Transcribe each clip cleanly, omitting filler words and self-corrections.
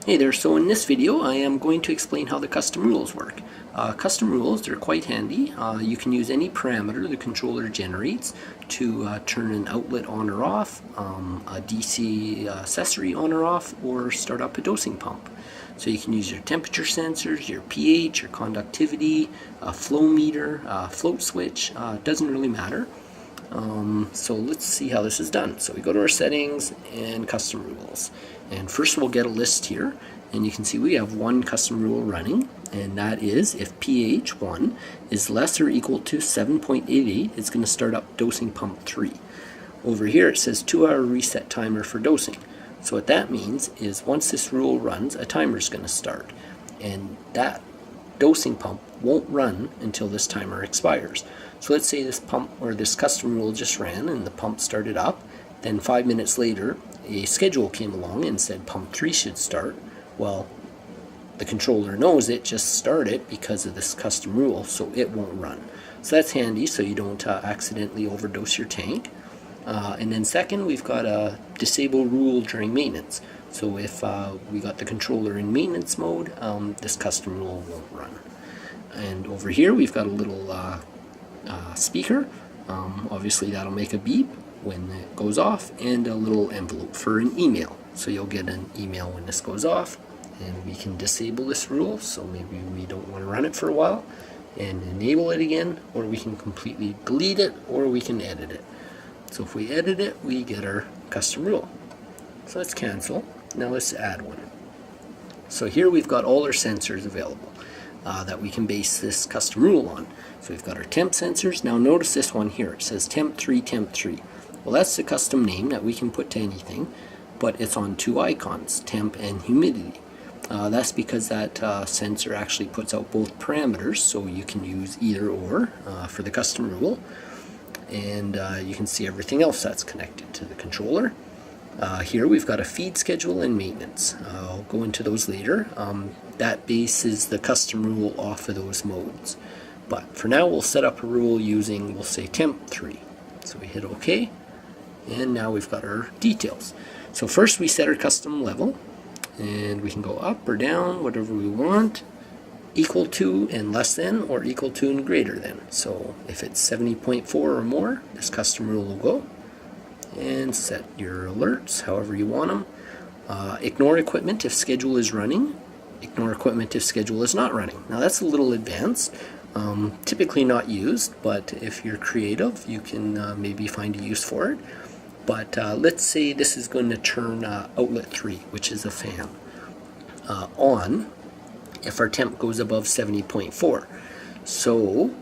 Hey there, so in this video I am going to explain how the custom rules work. Custom rules, they're quite handy. You can use any parameter the controller generates to turn an outlet on or off, a DC accessory on or off, or start up a dosing pump. So you can use your temperature sensors, your pH, your conductivity, a flow meter, a float switch, doesn't really matter. So let's see how this is done. So we go to our settings and custom rules, and first we'll get a list here, and you can see we have one custom rule running, and that is if pH 1 is less or equal to 7.88, it's going to start up dosing pump 3. Over here it says 2-hour reset timer for dosing. So what that means is once this rule runs, a timer is going to start, and that dosing pump won't run until this timer expires. So let's say this pump or this custom rule just ran and the pump started up, then 5 minutes later a schedule came along and said pump 3 should start. Well, the controller knows it just started because of this custom rule, so it won't run. So that's handy so you don't accidentally overdose your tank. And then second, we've got a disable rule during maintenance. So if we got the controller in maintenance mode, this custom rule won't run. And over here we've got a little speaker. Obviously that'll make a beep when it goes off, and a little envelope for an email. So you'll get an email when this goes off, and we can disable this rule, so maybe we don't want to run it for a while, and enable it again, or we can completely delete it, or we can edit it. So if we edit it, we get our custom rule. So let's cancel. Now let's add one. So here we've got all our sensors available that we can base this custom rule on. So we've got our temp sensors. Now notice this one here. It says temp 3, temp 3. Well, that's the custom name that we can put to anything, but it's on two icons, temp and humidity. That's because that sensor actually puts out both parameters, so you can use either or for the custom rule. And you can see everything else that's connected to the controller. Here we've got a feed schedule and maintenance. I'll go into those later. That bases the custom rule off of those modes. But for now we'll set up a rule using, we'll say temp 3. So we hit OK, and now we've got our details. So first we set our custom level, and we can go up or down, whatever we want, equal to and less than, or equal to and greater than. So if it's 70.4 or more, this custom rule will go. And set your alerts however you want them. Ignore equipment if schedule is running. Ignore equipment if schedule is not running. Now that's a little advanced. Typically not used, but if you're creative you can maybe find a use for it. But let's say this is going to turn outlet 3, which is a fan, on if our temp goes above 70.4. So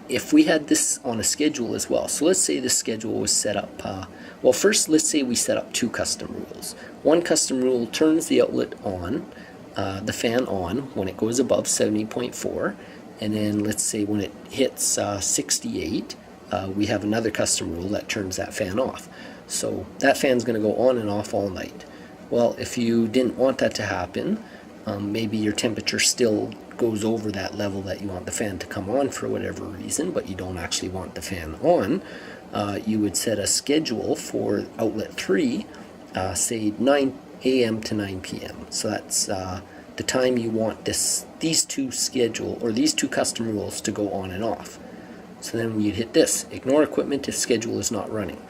if we had this on a schedule as well, so let's say the schedule was set up, well first let's say we set up two custom rules. One custom rule turns the outlet on, the fan on, when it goes above 70.4, and then let's say when it hits 68, we have another custom rule that turns that fan off. So that fan's going to go on and off all night. Well, if you didn't want that to happen, maybe your temperature still goes over that level that you want the fan to come on for whatever reason, but you don't actually want the fan on, you would set a schedule for outlet 3, say 9 a.m. to 9 p.m. So that's the time you want these two custom rules to go on and off. So then you'd hit this, ignore equipment if schedule is not running.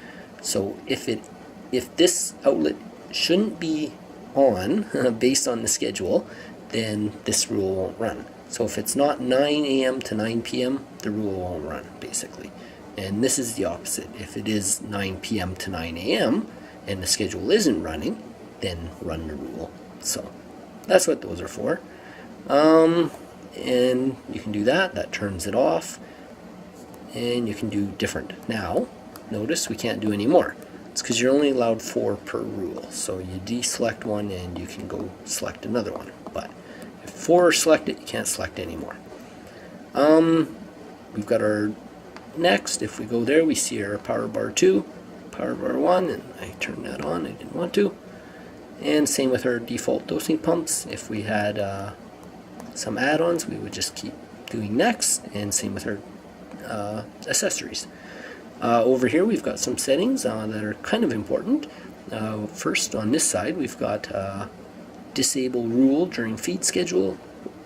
So if this outlet shouldn't be on based on the schedule, then this rule won't run. So if it's not 9 a.m. to 9 p.m., the rule won't run, basically. And this is the opposite. If it is 9 p.m. to 9 a.m. and the schedule isn't running, then run the rule. So that's what those are for. And you can do that. That turns it off. And you can do different. Now, notice we can't do any more. It's because you're only allowed 4 per rule. So you deselect one and you can go select another one. But if 4 are selected, you can't select any more. We've got our next. If we go there, we see our power bar 2, power bar 1, and I turned that on. I didn't want to. And same with our default dosing pumps. If we had some add-ons, we would just keep doing next, and same with our accessories. Over here we've got some settings that are kind of important. First on this side we've got disable rule during feed schedule,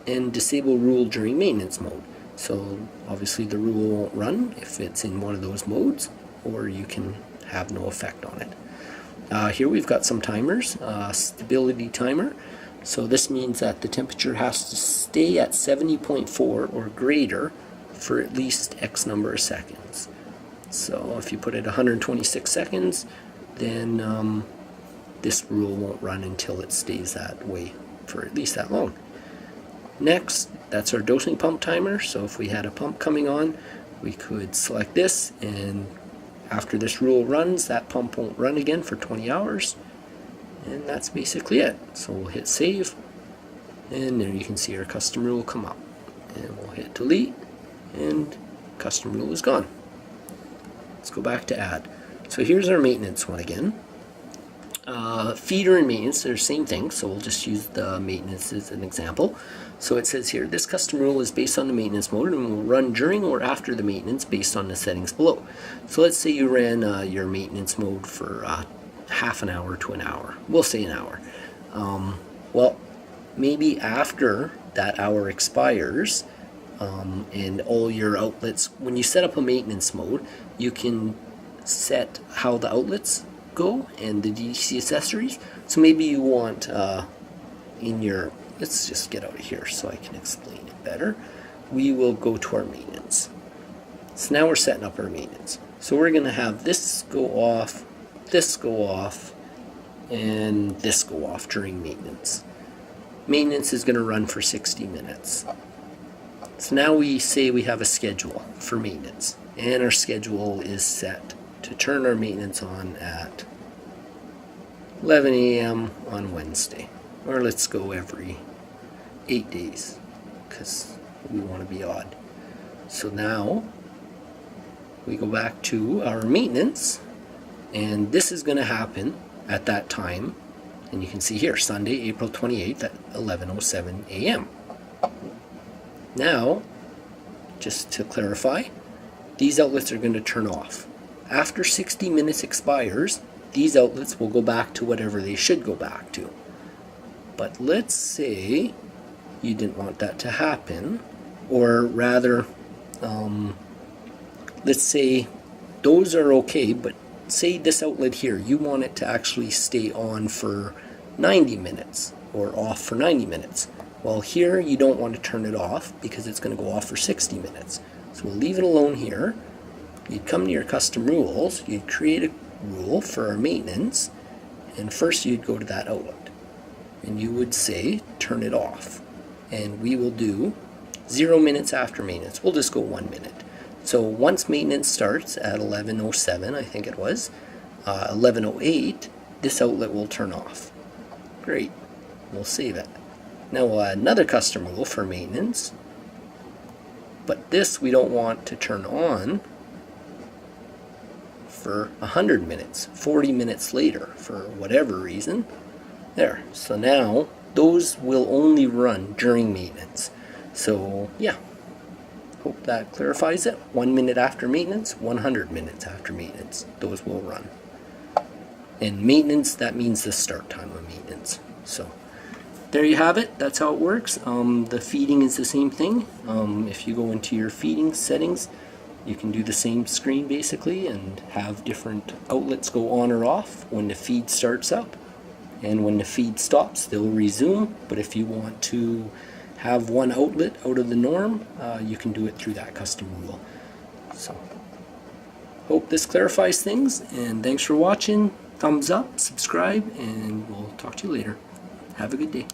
and disable rule during maintenance mode. So obviously the rule won't run if it's in one of those modes, or you can have no effect on it. Here we've got some timers, stability timer. So this means that the temperature has to stay at 70.4 or greater for at least X number of seconds. So if you put it 126 seconds, then this rule won't run until it stays that way for at least that long. Next, that's our dosing pump timer. So if we had a pump coming on, we could select this, and after this rule runs, that pump won't run again for 20 hours. And that's basically it. So we'll hit save, and there you can see our custom rule come up. And we'll hit delete, and custom rule is gone. Let's go back to add. So here's our maintenance one again. Feeder and maintenance, they're the same thing, so we'll just use the maintenance as an example. So it says here, this custom rule is based on the maintenance mode and will run during or after the maintenance based on the settings below. So let's say you ran your maintenance mode for half an hour to an hour. We'll say an hour. Well, maybe after that hour expires, and all your outlets, when you set up a maintenance mode, you can set how the outlets go and the DC accessories. So maybe you want in your, let's just get out of here so I can explain it better. We will go to our maintenance. So now we're setting up our maintenance. So we're going to have this go off, and this go off during maintenance. Maintenance is going to run for 60 minutes. So now we say we have a schedule for maintenance, and our schedule is set to turn our maintenance on at 11 a.m. on Wednesday, or let's go every 8 days because we want to be odd. So now we go back to our maintenance, and this is going to happen at that time, and you can see here Sunday, April 28th at 11:07 a.m. Now, just to clarify, these outlets are going to turn off. After 60 minutes expires, these outlets will go back to whatever they should go back to. But let's say you didn't want that to happen, or rather, let's say those are okay, but say this outlet here, you want it to actually stay on for 90 minutes or off for 90 minutes. Well, here you don't want to turn it off because it's going to go off for 60 minutes. So we'll leave it alone here. You'd come to your custom rules, you'd create a rule for our maintenance, and first you'd go to that outlet and you would say turn it off, and we will do 0 minutes after maintenance. We'll just go 1 minute. So once maintenance starts at 11:07, I think it was 11:08, this outlet will turn off. Great, we'll save it. Now we'll add another custom rule for maintenance, but this we don't want to turn on for 100 minutes, 40 minutes later, for whatever reason. There, so now those will only run during maintenance. So yeah, hope that clarifies it. 1 minute after maintenance, 100 minutes after maintenance, those will run. And maintenance, that means the start time of maintenance. So there you have it. That's how it works. The feeding is the same thing. If you go into your feeding settings, you can do the same screen basically and have different outlets go on or off when the feed starts up, and when the feed stops they'll resume. But if you want to have one outlet out of the norm, you can do it through that custom rule. So hope this clarifies things, and thanks for watching. Thumbs up, subscribe, and we'll talk to you later. Have a good day.